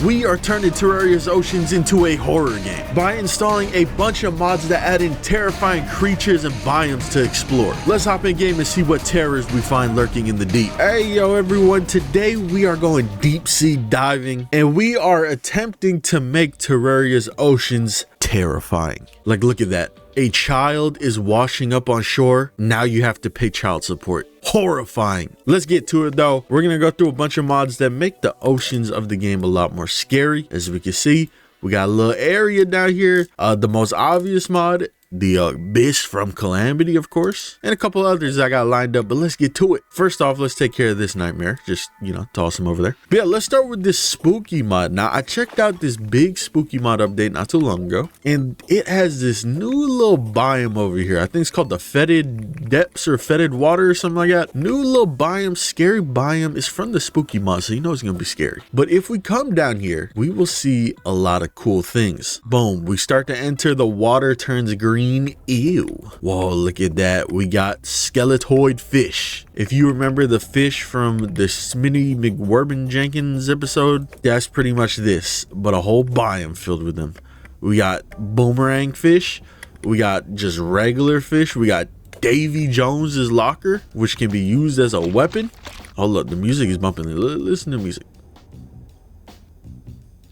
We are turning Terraria's Oceans into a horror game by installing a bunch of mods that add in terrifying creatures and biomes to explore. Let's hop in game and see what terrors we find lurking in the deep. Hey yo everyone, today we are going deep sea diving and we are attempting to make Terraria's Oceans terrifying. Like, look at that. A child is washing up on shore. Now you have to pay child support. Horrifying. Let's get to it though. We're gonna go through a bunch of mods that make the oceans of the game a lot more scary. As we can see, we got a little area down here. The most obvious mod, the Abyss from Calamity, of course, and a couple others I got lined up, but let's get to it. First off, let's take care of this nightmare. Just, you know, toss him over there. But yeah, let's start with this spooky mod. Now, I checked out this big spooky mod update not too long ago, and it has this new little biome over here. I think it's called the Fetid Depths or Fetid Water or something like that. New little biome, scary biome. Is from the spooky mod, so you know it's gonna be scary. But if we come down here, we will see a lot of cool things. Boom, we start to enter, the water turns green. Ew. Whoa, look at that. We got skeletoid fish. If you remember the fish from the Smitty McWurbin Jenkins episode, that's pretty much this, but a whole biome filled with them. We got boomerang fish. We got just regular fish. We got Davy Jones's locker, which can be used as a weapon. Oh look, the music is bumping. Listen to music.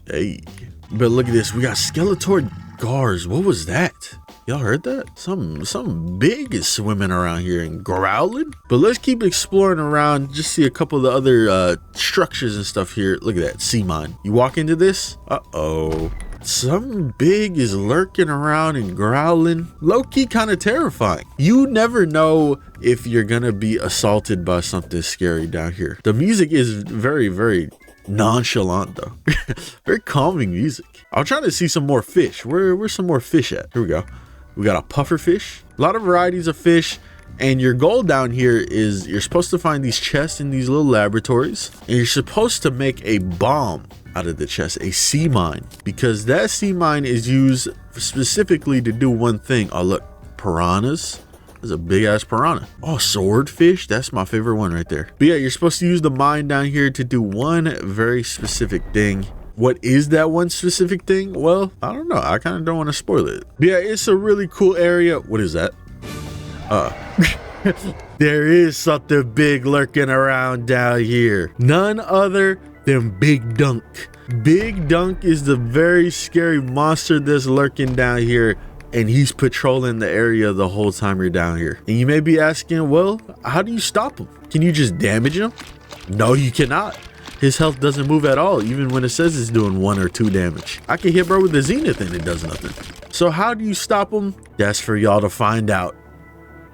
Hey, but look at this. We got skeletoid gars. What was that? Y'all heard that? Something big is swimming around here and growling. But let's keep exploring around, just see a couple of the other structures and stuff here. Look at that, sea mine. You walk into this, uh-oh. Something big is lurking around and growling. Low-key kind of terrifying. You never know if you're gonna be assaulted by something scary down here. The music is very, very nonchalant though. Very calming music. I'm trying to see some more fish. Where's some more fish at? Here we go. We got a puffer fish, a lot of varieties of fish, and your goal down here is you're supposed to find these chests in these little laboratories, and you're supposed to make a bomb out of the chest, a sea mine, because that sea mine is used specifically to do one thing. Oh look, piranhas. There's a big ass piranha. Oh, swordfish. That's my favorite one right there. But yeah, you're supposed to use the mine down here to do one very specific thing. What is that one specific thing? Well, I don't know. I kind of don't want to spoil it. But yeah, it's a really cool area. What is that? There is something big lurking around down here. None other than Big Dunk. Big Dunk is the very scary monster that's lurking down here, and he's patrolling the area the whole time you're down here. And you may be asking, well, how do you stop him? Can you just damage him? No, you cannot. His health doesn't move at all, even when it says it's doing 1 or 2 damage. I can hit bro with the Zenith and it does nothing. So how do you stop him? That's for y'all to find out.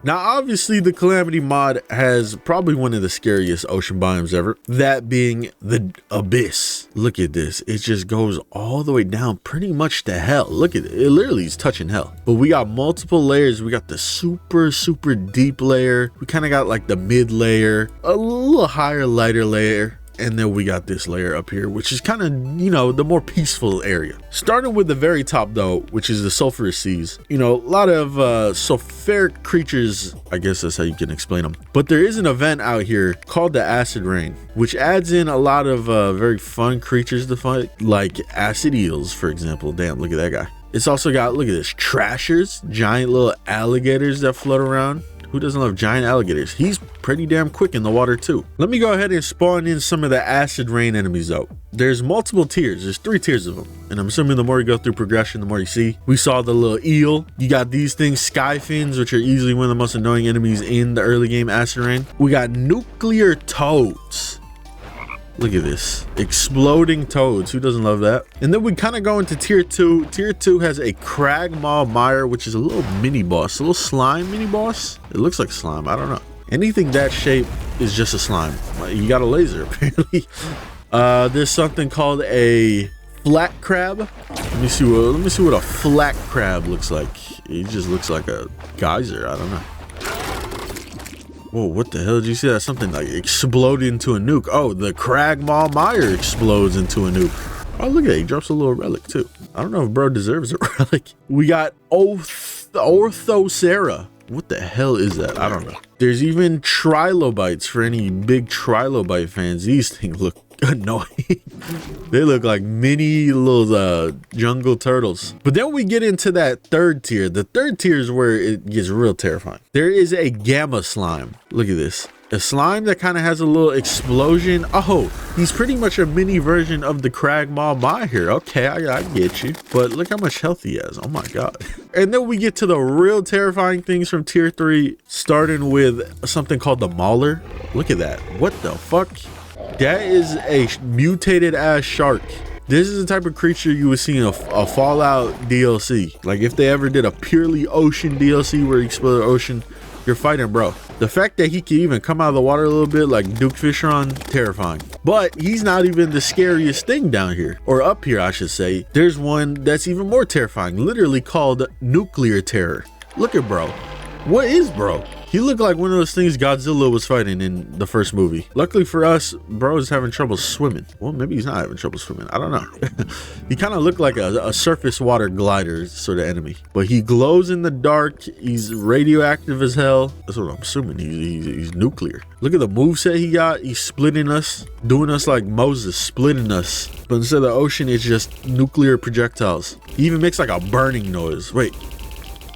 Now, obviously, the Calamity mod has probably one of the scariest ocean biomes ever, that being the Abyss. Look at this. It just goes all the way down pretty much to hell. Look at it. It literally is touching hell. But we got multiple layers. We got the super, super deep layer. We kind of got like the mid layer, a little higher, lighter layer. And then we got this layer up here, which is kind of, you know, the more peaceful area. Starting with the very top though, which is the sulfurous seas. You know, a lot of sulfuric creatures, I guess that's how you can explain them. But there is an event out here called the acid rain, which adds in a lot of very fun creatures to fight, like acid eels, for example. Damn, look at that guy. It's also got, look at this, trashers, giant little alligators that float around. Who doesn't love giant alligators? He's pretty damn quick in the water too. Let me go ahead and spawn in some of the acid rain enemies though. There's multiple tiers. There's 3 tiers of them. And I'm assuming the more you go through progression, the more you see. We saw the little eel. You got these things, sky fins, which are easily one of the most annoying enemies in the early game acid rain. We got nuclear toads. Look at this, exploding toads. Who doesn't love that? And then we kind of go into tier 2. Tier 2 has a Cragmaw Mire, which is a little mini boss, a little slime mini boss. It looks like slime. I don't know. Anything that shape is just a slime. You got a laser apparently. There's something called a flat crab. Let me see what a flat crab looks like. It just looks like a geyser. I don't know. Whoa, what the hell did you see? That something like exploded into a nuke. Oh, the Cragmaw Mire explodes into a nuke. Oh, look at it. He drops a little relic too. I don't know if bro deserves a relic. We got Orthocera. What the hell is that? I don't know. There's even trilobites for any big trilobite fans. These things look annoying. They look like mini little jungle turtles. But then we get into that third tier. The third tier is where it gets real terrifying. There is a gamma slime. Look at this. A slime that kind of has a little explosion. Oh, he's pretty much a mini version of the Crag Maw here. Okay, I get you. But look how much health he has. Oh my god. And then we get to the real terrifying things from tier 3, starting with something called the Mauler. Look at that. What the fuck? That is a mutated ass shark. This is the type of creature you would see in a Fallout DLC. Like if they ever did a purely ocean DLC where you explore the ocean, you're fighting, bro. The fact that he can even come out of the water a little bit like Duke Fishron, terrifying. But he's not even the scariest thing down here, or up here I should say. There's one that's even more terrifying, literally called Nuclear Terror. Look at bro. What is bro? He looked like one of those things Godzilla was fighting in the first movie. Luckily for us, bro is having trouble swimming. Well, maybe he's not having trouble swimming. I don't know. He kind of looked like a surface water glider sort of enemy. But he glows in the dark. He's radioactive as hell. That's what I'm assuming. He's nuclear. Look at the moveset he got. He's splitting us, doing us like Moses, splitting us. But instead of the ocean, it's just nuclear projectiles. He even makes like a burning noise. Wait.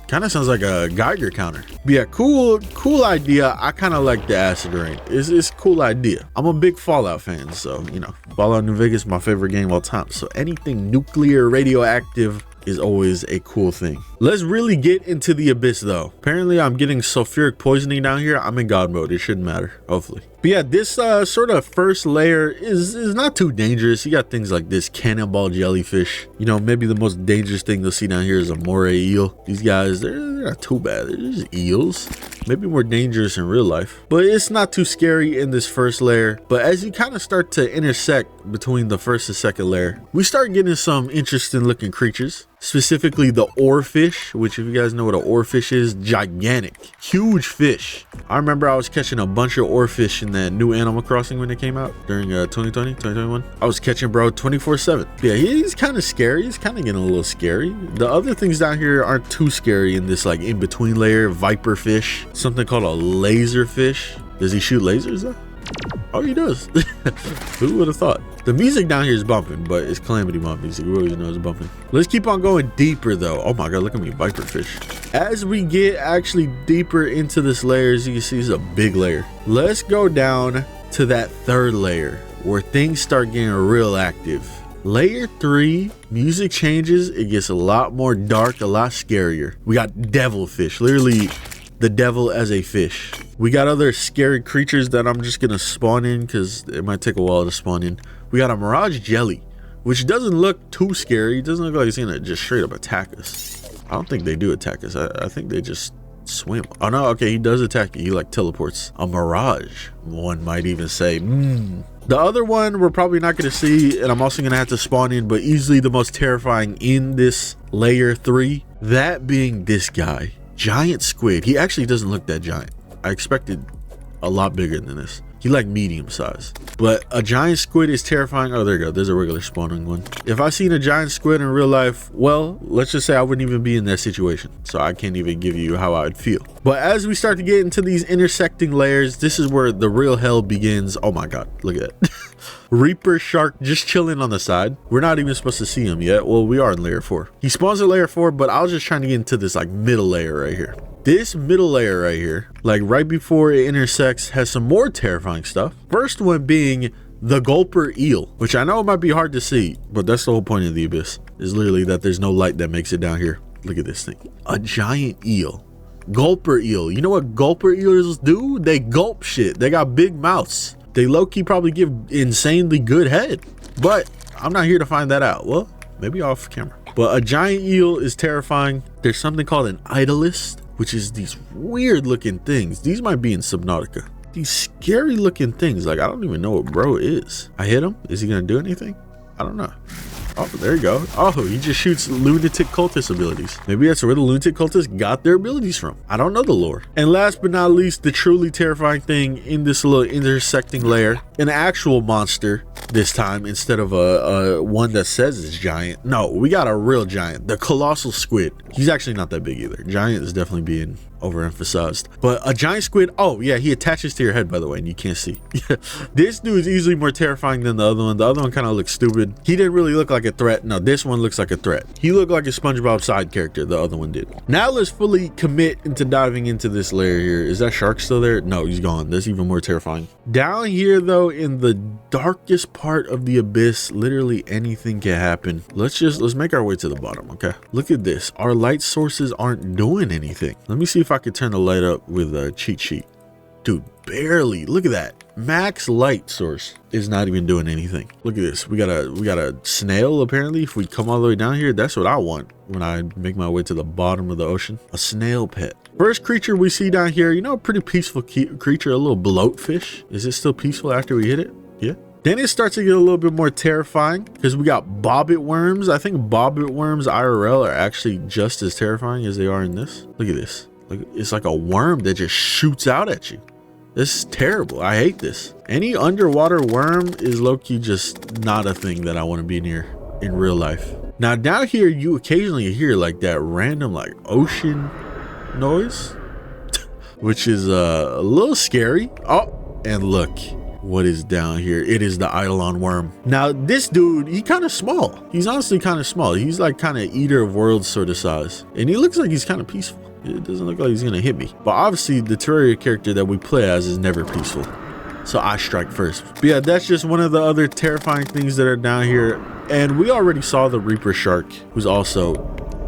Kind of sounds like a Geiger counter. But yeah, cool idea. I kind of like the acid rain. It's a cool idea. I'm a big Fallout fan, so you know, Fallout New Vegas is my favorite game of all time. So anything nuclear, radioactive is always a cool thing. Let's really get into the abyss though. Apparently I'm getting sulfuric poisoning down here. I'm in god mode. It shouldn't matter, hopefully. But yeah, this sort of first layer is not too dangerous. You got things like this cannonball jellyfish. You know, maybe the most dangerous thing you'll see down here is a moray eel. These guys, they're not too bad. They're just eels. Maybe more dangerous in real life. But it's not too scary in this first layer. But as you kind of start to intersect between the first and second layer, we start getting some interesting looking creatures. Specifically the oarfish, which if you guys know what an oarfish is, gigantic, huge fish. I remember I was catching a bunch of oarfish in that new Animal Crossing when it came out during 2020, 2021. I was catching bro 24/7. Yeah, he's kind of scary. He's kind of getting a little scary. The other things down here aren't too scary in this like in between layer. Viper fish, something called a laser fish. Does he shoot lasers though? Oh, he does. Who would have thought? The music down here is bumping, but it's Calamity Mod music. We always know it's bumping. Let's keep on going deeper though. Oh my god, look at me, viper fish. As we get actually deeper into this layer, as you can see, it's a big layer. Let's go down to that third layer where things start getting real active. Layer 3, music changes. It gets a lot more dark, a lot scarier. We got devilfish, literally the devil as a fish. We got other scary creatures that I'm just gonna spawn in because it might take a while to spawn in. We got a mirage jelly, which doesn't look too scary. It doesn't look like it's gonna just straight up attack us. I don't think they do attack us. I think they just swim. Oh no, okay, he does attack you. He like teleports. A mirage, one might even say. The other one we're probably not gonna see, and I'm also gonna have to spawn in, but easily the most terrifying in this layer 3, that being this guy. Giant squid. He actually doesn't look that giant. I expected a lot bigger than this. He like medium size, but a giant squid is terrifying. Oh, there you go. There's a regular spawning one. If I seen a giant squid in real life, well, let's just say I wouldn't even be in that situation. So I can't even give you how I would feel. But as we start to get into these intersecting layers, this is where the real hell begins. Oh my god, look at that. Reaper shark just chilling on the side. We're not even supposed to see him yet. Well, we are in layer 4. He spawns at layer 4, but I was just trying to get into this like middle layer right here. This middle layer right here, like right before it intersects, has some more terrifying stuff. First one being the gulper eel, which I know it might be hard to see, but that's the whole point of the abyss, is literally that there's no light that makes it down here. Look at this thing. A giant eel. Gulper eel. You know what gulper eels do? They gulp shit. They got big mouths. They low-key probably give insanely good head, but I'm not here to find that out. Well, maybe off camera. But a giant eel is terrifying. There's something called an idolist, which is these weird looking things. These might be in Subnautica. These scary looking things. Like, I don't even know what bro is. I hit him. Is he gonna do anything? I don't know. Oh, there you go. Oh, he just shoots lunatic cultist abilities. Maybe that's where the lunatic cultists got their abilities from. I don't know the lore. And last but not least, the truly terrifying thing in this little intersecting layer an actual monster this time instead of a one that says it's giant. No, we got a real giant, the colossal squid. He's actually not that big either. Giant is definitely being overemphasized, but a giant squid. Oh yeah, he attaches to your head, by the way, and you can't see. This dude is easily more terrifying than the other one. The other one kind of looks stupid. He didn't really look like a threat. No, this one looks like a threat. He looked like a SpongeBob side character. The other one did. Now let's fully commit into diving into this layer here. Is that shark still there? No, he's gone. That's even more terrifying. Down here though, in the darkest part of the abyss, literally anything can happen. Let's make our way to the bottom. Okay, look at this. Our light sources aren't doing anything. Let me see if I could turn the light up with a cheat sheet. Dude, barely. Look at that. Max light source is not even doing anything. Look at this. We got a snail. Apparently, if we come all the way down here, that's what I want when I make my way to the bottom of the ocean. A snail pet. First creature we see down here, you know, a pretty peaceful creature, a little bloatfish. Is it still peaceful after we hit it? Yeah. Then it starts to get a little bit more terrifying because we got bobbit worms. I think bobbit worms IRL are actually just as terrifying as they are in this. Look at this. Look, it's like a worm that just shoots out at you. This is terrible. I hate this. Any underwater worm is low-key just not a thing that I want to be near in real life. Now down here, you occasionally hear like that random like ocean noise, which is a little scary. Oh, and look. What is down here? It is the Eidolon worm. Now this dude, he kind of small. He's honestly kind of small. He's like kind of eater of worlds sort of size, and he looks like he's kind of peaceful. It doesn't look like he's gonna hit me, but obviously the Terraria character that we play as is never peaceful, so I strike first. But yeah, that's just one of the other terrifying things that are down here. And we already saw the Reaper shark, who's also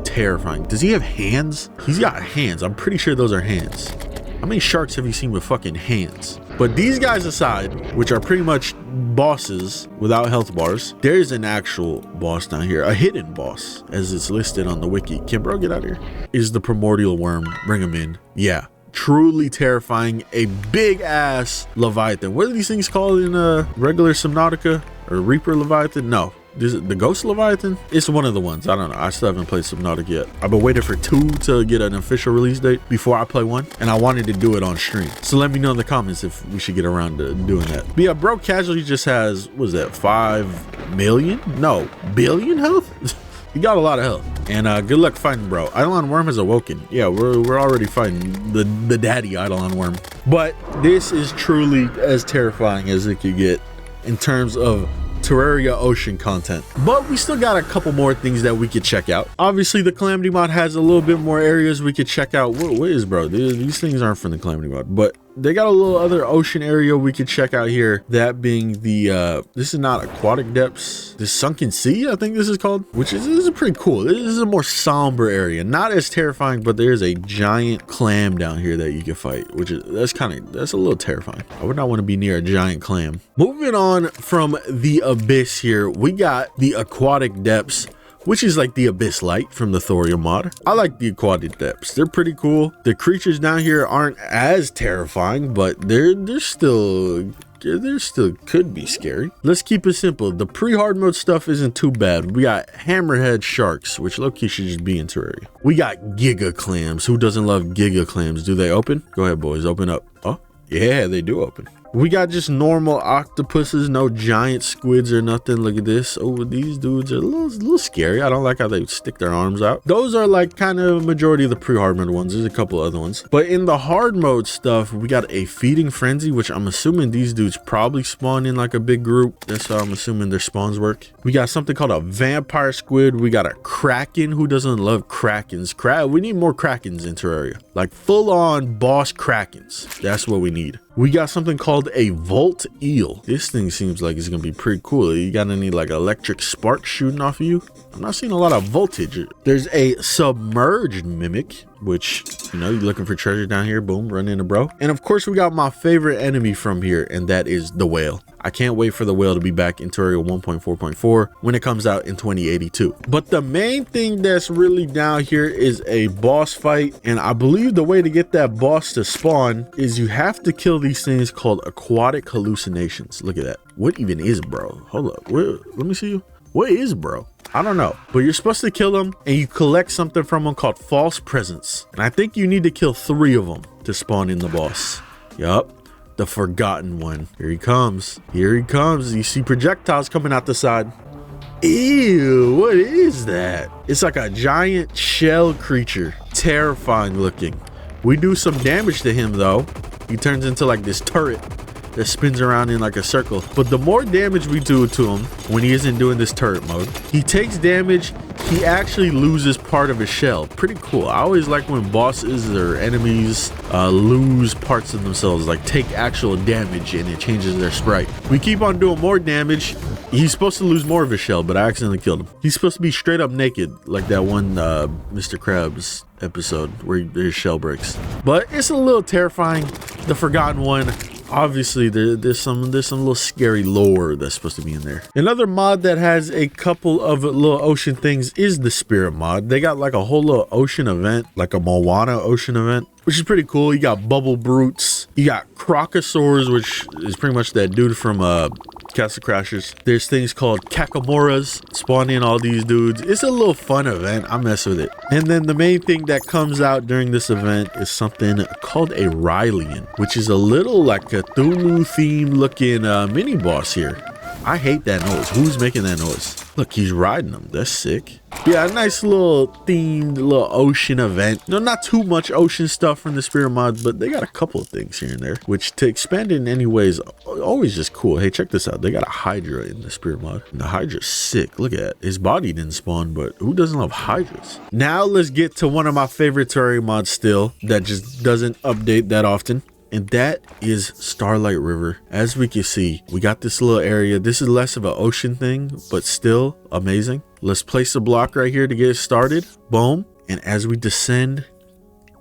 terrifying. Does he have hands? He's got hands. I'm pretty sure those are hands. How many sharks have you seen with fucking hands? But these guys aside, which are pretty much bosses without health bars, there's an actual boss down here, a hidden boss, as it's listed on the wiki. Can bro get out of here? Is the primordial worm. Bring him in. Yeah, truly terrifying. A big ass Leviathan. What are these things called in regular Subnautica? Or Reaper Leviathan? No. Is it the Ghost Leviathan? It's one of the ones. I don't know. I still haven't played Subnautica yet. I've been waiting for 2 to get an official release date before I play 1, and I wanted to do it on stream. So let me know in the comments if we should get around to doing that. But yeah, bro casually just has, what is that, 5 million? No, billion health? He got a lot of health. And good luck fighting bro. Eidolon worm has awoken. Yeah, we're already fighting the daddy Eidolon worm. But this is truly as terrifying as it could get in terms of Terraria Ocean content. But we still got a couple more things that we could check out. Obviously the Calamity mod has a little bit more areas we could check out. What is bro? These things aren't from the Calamity mod, but they got a little other ocean area we could check out here. That being the this is not aquatic depths, the sunken sea, I think this is called, which is pretty cool. This is a more somber area, not as terrifying, but there's a giant clam down here that you can fight, which is that's a little terrifying. I would not want to be near a giant clam. Moving on from the abyss here, we got the aquatic depths, which is like the abyss light from the Thorium mod. I like the aquatic depths. They're pretty cool. The creatures down here aren't as terrifying, but they're still could be scary. Let's keep it simple. The pre-hard mode stuff isn't too bad. We got hammerhead sharks, which low-key should just be in Terraria. We got giga clams. Who doesn't love giga clams? Do they open? Go ahead, boys, open up. Oh yeah, they do open. We got just normal octopuses, no giant squids or nothing. Look at this. Oh, these dudes are a little scary. I don't like how they stick their arms out. Those are like kind of majority of the pre-hard mode ones. There's a couple other ones. But in the hard mode stuff, we got a feeding frenzy, which I'm assuming these dudes probably spawn in like a big group. That's how I'm assuming their spawns work. We got something called a vampire squid. We got a kraken. Who doesn't love krakens? We need more krakens in Terraria. Like full-on boss krakens. That's what we need. We got something called a volt eel. This thing seems like it's gonna be pretty cool. You got any like electric sparks shooting off of you? I'm not seeing a lot of voltage. There's a submerged mimic, which, you know, you're looking for treasure down here, boom, run into bro. And of course we got my favorite enemy from here, and that is the whale. I can't wait for the whale to be back in Terraria 1.4.4 when it comes out in 2082. But the main thing that's really down here is a boss fight, and I believe the way to get that boss to spawn is you have to kill these things called aquatic hallucinations. Look at that. What even is bro? Hold up, let me see you. What is bro? I don't know, but you're supposed to kill them and you collect something from them called false presence, and I think you need to kill 3 of them to spawn in the boss. Yup, the forgotten one. Here he comes. Here he comes. You see projectiles coming out the side. Ew, what is that? It's like a giant shell creature. Terrifying looking. We do some damage to him though. He turns into like this turret that spins around in like a circle. But the more damage we do to him when he isn't doing this turret mode, he takes damage. He actually loses part of his shell. Pretty cool. I always like when bosses or enemies lose parts of themselves, like take actual damage, and it changes their sprite. We keep on doing more damage. He's supposed to lose more of his shell, but I accidentally killed him. He's supposed to be straight up naked, like that one Mr. Krabs episode where his shell breaks. But it's a little terrifying. The forgotten one. Obviously there's some little scary lore that's supposed to be in there. Another mod that has a couple of little ocean things is the spirit mod. They got like a whole little ocean event, like a Moana ocean event, which is pretty cool. You got bubble brutes, you got crocosaurs, which is pretty much that dude from Castle Crashers. There's things called Kakamoras spawn in all these dudes. It's a little fun event. I mess with it. And then the main thing that comes out during this event is something called a Rylian, which is a little like a Cthulhu themed looking mini boss here. I hate that noise. Who's making that noise? Look, he's riding them. That's sick. Yeah, a nice little themed little ocean event. No, not too much ocean stuff from the spirit mod, but they got a couple of things here and there, which to expand it in any way is always just cool. Hey, check this out. They got a Hydra in the spirit mod. And the Hydra's sick. Look at it. His body didn't spawn, but who doesn't love Hydras? Now let's get to one of my favorite Terraria mods still that just doesn't update that often. And that is Starlight River. As we can see, we got this little area. This is less of an ocean thing, but still amazing. Let's place a block right here to get it started. Boom. And as we descend,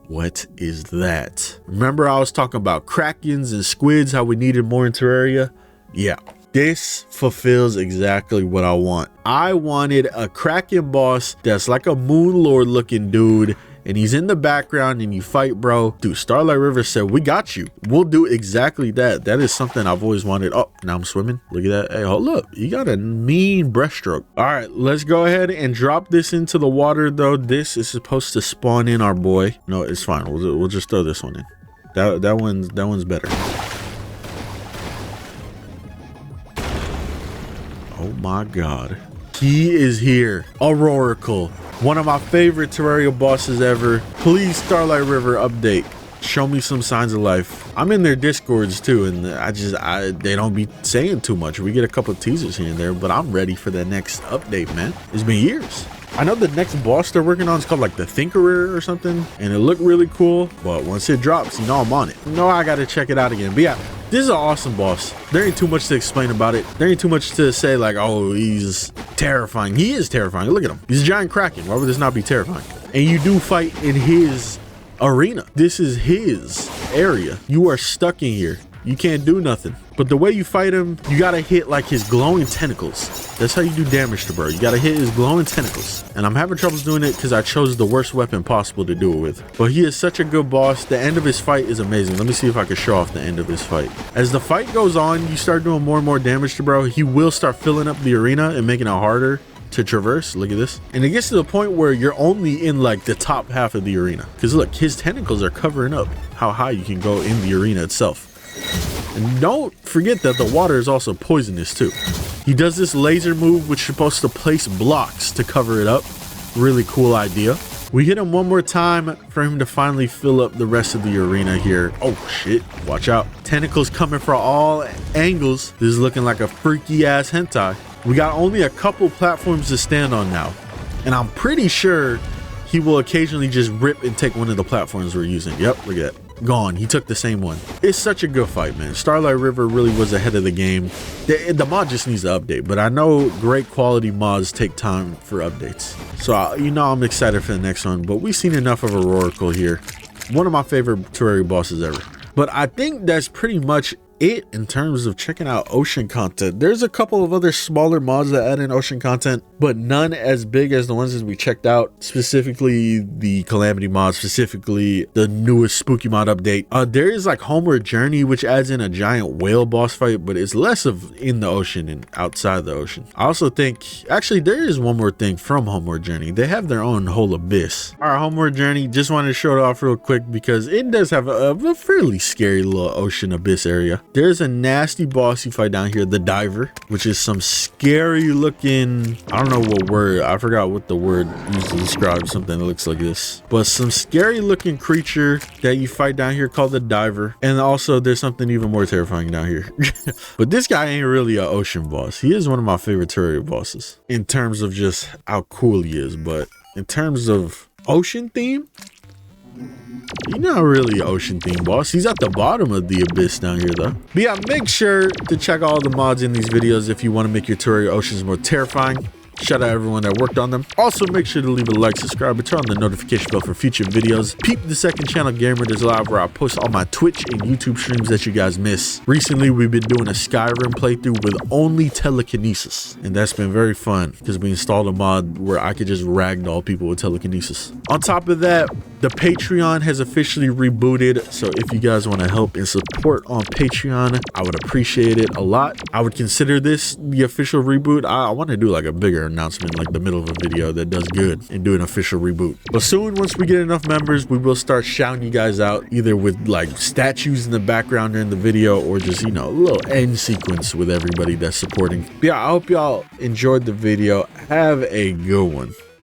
what is that? Remember I was talking about krakens and squids, how we needed more in Terraria? Yeah. This fulfills exactly what I want. I wanted a kraken boss that's like a moon lord looking dude, and he's in the background and you fight, bro. Dude, Starlight River said, we got you. We'll do exactly that. That is something I've always wanted. Oh, now I'm swimming. Look at that. Hey, hold up. You got a mean breaststroke. All right, let's go ahead and drop this into the water, though. This is supposed to spawn in our boy. No, it's fine. We'll just throw this one in. That one's better. Oh my God. He is here. Auroracle. One of my favorite Terraria bosses ever. Please, Starlight River update. Show me some signs of life. I'm in their discords too, and they don't be saying too much. We get a couple of teasers here and there, but I'm ready for the next update, man. It's been years. I know the next boss they're working on is called like the Thinkerer or something, and it looked really cool, but once it drops, you know I'm on it. No, I gotta check it out again. But yeah, this is an awesome boss. There ain't too much to explain about it. There ain't too much to say like, oh, he's terrifying. He is terrifying. Look at him. He's a giant kraken. Why would this not be terrifying? And you do fight in his arena. This is his area. You are stuck in here. You can't do nothing. But the way you fight him, you gotta hit like his glowing tentacles. That's how you do damage to bro. You gotta hit his glowing tentacles. And I'm having trouble doing it because I chose the worst weapon possible to do it with. But he is such a good boss. The end of his fight is amazing. Let me see if I can show off the end of his fight. As the fight goes on, you start doing more and more damage to bro. He will start filling up the arena and making it harder to traverse. Look at this. And it gets to the point where you're only in like the top half of the arena. Because look, his tentacles are covering up how high you can go in the arena itself. And don't forget that the water is also poisonous too. He does this laser move which is supposed to place blocks to cover it up. Really cool idea. We hit him one more time for him to finally fill up the rest of the arena here. Oh shit, watch out. Tentacles coming from all angles. This is looking like a freaky ass hentai. We got only a couple platforms to stand on now, and I'm pretty sure he will occasionally just rip and take one of the platforms we're using. Yep, look at that. Gone. He took the same one. It's such a good fight, man. Starlight River really was ahead of the game. The mod just needs to update, but I know great quality mods take time for updates. So, you know, I'm excited for the next one, but we've seen enough of Auroracle here. One of my favorite Terraria bosses ever. But I think that's pretty much it in terms of checking out ocean content. There's a couple of other smaller mods that add in ocean content, but none as big as the ones that we checked out, specifically the Calamity mod, specifically the newest spooky mod update. There is like Homeward Journey, which adds in a giant whale boss fight, but it's less of in the ocean and outside the ocean. I also think, actually, there is one more thing from Homeward Journey. They have their own whole abyss. Our Homeward Journey, just wanted to show it off real quick because it does have a fairly scary little ocean abyss area. There's a nasty boss you fight down here, the diver, which is some scary looking, I don't know what word, I forgot what the word used to describe something that looks like this, but some scary looking creature that you fight down here called the diver. And also there's something even more terrifying down here. But this guy ain't really an ocean boss. He is one of my favorite Terraria bosses in terms of just how cool he is, but in terms of ocean theme, he's not really ocean theme boss. He's at the bottom of the abyss down here though. But yeah, make sure to check all the mods in these videos if you want to make your Terraria Oceans more terrifying. Shout out everyone that worked on them. Also, make sure to leave a like, subscribe, and turn on the notification bell for future videos. Peep the second channel, Gamer Does Live, where I post all my Twitch and YouTube streams that you guys miss. Recently, we've been doing a Skyrim playthrough with only telekinesis, and that's been very fun because we installed a mod where I could just ragdoll people with telekinesis. On top of that, the Patreon has officially rebooted, so if you guys want to help and support on Patreon, I would appreciate it a lot. I would consider this the official reboot. I want to do like a bigger announcement, like the middle of a video that does good, and do an official reboot. But soon, once we get enough members, we will start shouting you guys out, either with like statues in the background during the video, or just, you know, a little end sequence with everybody that's supporting. But yeah, I hope y'all enjoyed the video. Have a good one.